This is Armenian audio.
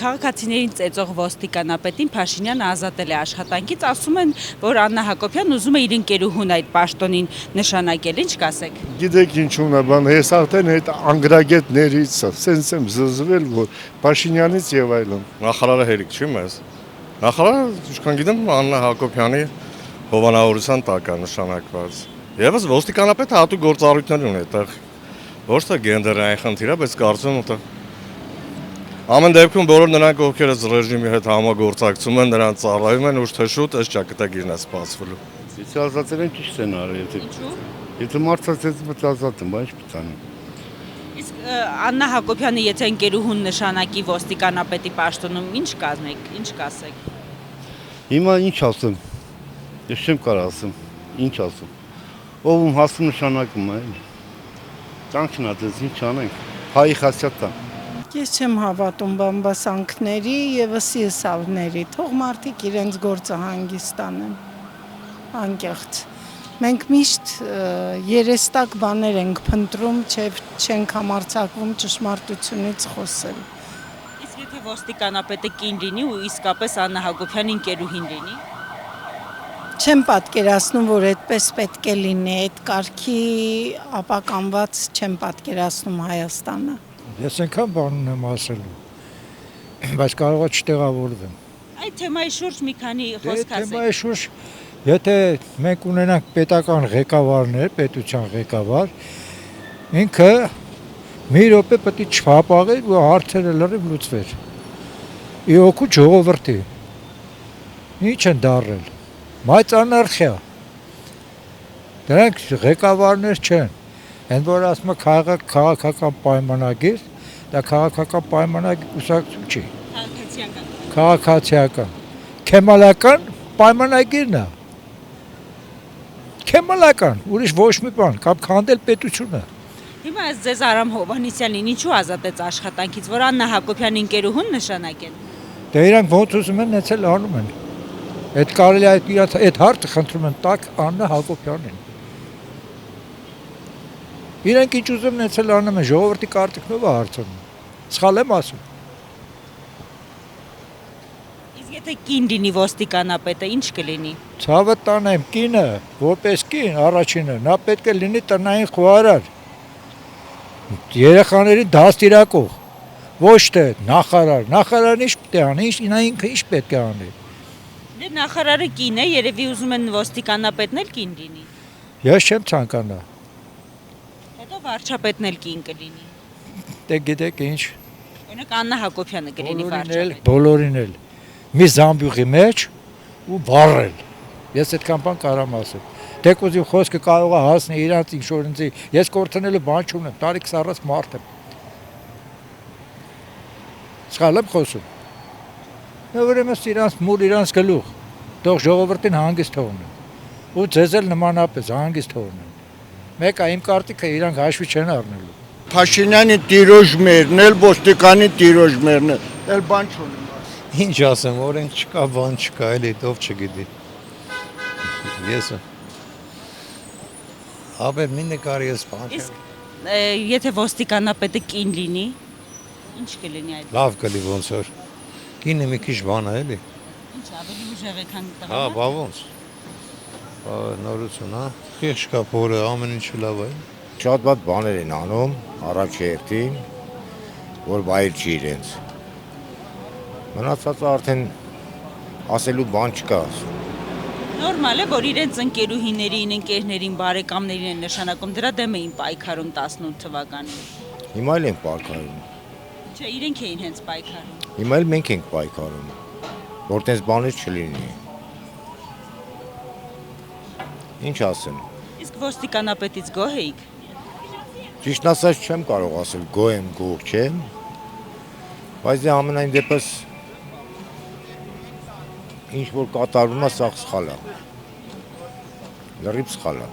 Քաղաքացիներին ծեծող ոստիկանապետին Փաշինյանը ազատել է աշխատանքից, ասում են, որ Աննա Հակոբյանն ուզում է իր ընկերուհուն այդ պաշտոնին նշանակել, ինչ կասեք։ Գիտեք ինչու՞ն է բան, ես արդեն այդ անգրագետներից սենց եմ զզվել, որ Փաշինյանից եւ այլն։ Նախարարը հերիք չի մեզ։ Նախարարը, ինչքան գիտեմ, Աննա Հակոբյանի հովանավորության տակ է նշանակված։ Եվս ոստիկանապետը հատուկ գործառույթներ ունի այդտեղ։ Ոչ թե գենդերային խնդիր է, բայց կարծում եմ, ամեն դեպքում բոլոր նրանք, ովքեր այս ռեժիմի հետ համագործակցում են, նրանց ծառայում են, ուշ թե շուտ այս ճակատագիրն է սպասվելու։ Եթե ազատել են ճիշտ են արել, եթե մարդացած մտածած եմ, բայց պիտանի։ Իսկ Աննա Հակոբյանը եթե ընկերուհուն նշանակի ոստիկանապետի պաշտոնում, ինչ կազմեք, ինչ կասեք։ Հիմա ինչ ասեմ։ Ես չեմ կարող ասեմ, ինչ ասեմ։ Ով ում հասու նշանակում է, ճանքնած ինչ անենք, հայի խասյատա։ Ես չեմ հավատում բամբասանքների եւ սիեսավների, թող մարդիկ իրենց գործը հանգիստ անեն, անկեղծ։ Մենք միշտ երեստակ բաներ ենք փնտրում, չենք համարձակվում ճշմարտությունից խոսել։ Իսկ եթե ոստիկանապետը կին լինի ու իսկապես Աննա Հակոբյանի ընկերուհին լինի։ Չեմ պատկերացնում, որ այդպես պետք է լինի, այդ կարգի ապականված չեմ պատկերացնում Հայաստանը։ Ես այնքան բան եմ ասելու, բայց կարող է չտեղավորվեմ։ Այդ թեմայի շուրջ մի քանի խոսք ասեք։ Թեմայի շուրջ, եթե մենք ունենանք պետական ղեկավարներ, պետության ղեկավար, ինքը մի րոպե պետք է չփապաղեր ու հարցերը լրիվ լուծվեր։ Ի օգուտ ժողովրդի։ Ինչ են դառել։ Բայց անարխիա։ Դրանք ղեկավարներ չեն։ Են որ ասում է քաղաքական պայմանագիր, դա քաղաքական պայմանագիր կուսակցություն չի։ Քաղաքացիական։ Քեմալական պայմանագիրն է։ Քեմալական, ուրիշ ոչ մի բան, կամ քանդել պետությունը։ Հիմա այս ձեզ Արամ Հովհաննիսյանին ինչու ազատեց աշխատանքից, որ Աննա Հակոբյանի ընկերուհուն նշանակեն։ Դե իրանք ոնց ուզում են, նեցել անում են։ Այդ կարելի է այդ հարցը խնդրում են տակ Աննա Հակոբյանին։ Իրանք ինչ ուզում նեցել անում են, ժողովրդի կարծիքնով է հարցնում։ Սխալ եմ ասում։ Իսկ եթե կին լինի ոստիկանապետը, ինչ կլինի։ Ցավը տանեմ կինը, որպես կին առաջինը, նա պետք է լինի տնային խոհարար։ Երեխաների դաստիարակող, ոչ թե նախարար։ Նախարարն ինչ պետք է անի, նա ինքը ինչ պետք է անի։ Դե նախարարը կին է, երևի ուզում են ոստիկանապետն էլ կին լինի։ Ես չեմ ցանկանա։ Հետո վարչապետն էլ կին կլինի։ Դե գիտեք ինչ։ Օրինակ Աննա Հակոբյանը կլինի վարչապետ։ Բոլորին էլ մի զամբյուղի մեջ ու վառել։ Ես այդքան բան կարամ ասել։ Դեկոզի խոսքը կարող է հասնել իրանց ինշորենսի։ Ես կորցնելու բան չունեմ, տարի 20 մարդ եմ։ Սխալ եմ խոսում։ Ուրեմն իրանց մուր իրանց գլուխ, թող ժողովրդին հանգիստ թողնեն։ Ու ձեզ էլ նմանապես հանգիստ թողնեն։ Մեկը իմ կարծիքը իրանք հաշվի չեն առնելու։ Փաշինյանի տիրոժմերն էլ, ոստիկանի տիրոժմերն էլ բան չունեմ։ Ինչ ասեմ, օրենք չկա, բան չկա, էլի ով չգիտի։ Ես Աբեր մի նկարի ես բան։ Իսկ եթե ոստիկանապետը կին լինի, ինչ կլինի այդ։ Լավ կլի ոնց որ։ Կինը մի քիչ բան է, էլի։ Ինչ ավելի ուժեղ է, քան տղան։ Հա, բա ոնց։ Նորություն, հա։ Խիղճ կա փորը, ամեն ինչը լավ է։ Շատ բաց բաներ են անում, առաջերտին, որ բայր չի իրենց։ Մնացածը արդեն ասելու բան չկա։ Նորմալ է, որ իրենց ընկերուհիներին, ընկերներին, բարեկամներին են նշանակում, դրա դեմ էին պայքարում 18 թվականին։ Հիմա էլ են պայքարում։ Չէ, իրենք էին հենց պայքարում։ Հիմա էլ մենք ենք պայքարում, որ տես բաներ չլինի։ Ինչ ասեմ։ Իսկ ոստիկանապետից գոհ եք։ Ճիշտ ասած չեմ կարող ասել գոհ եմ, գոհ չեմ, բայց դե ամենայն դեպս ինչ որ կատարվում է, սա սխալ է։ Լրիվ սխալ է։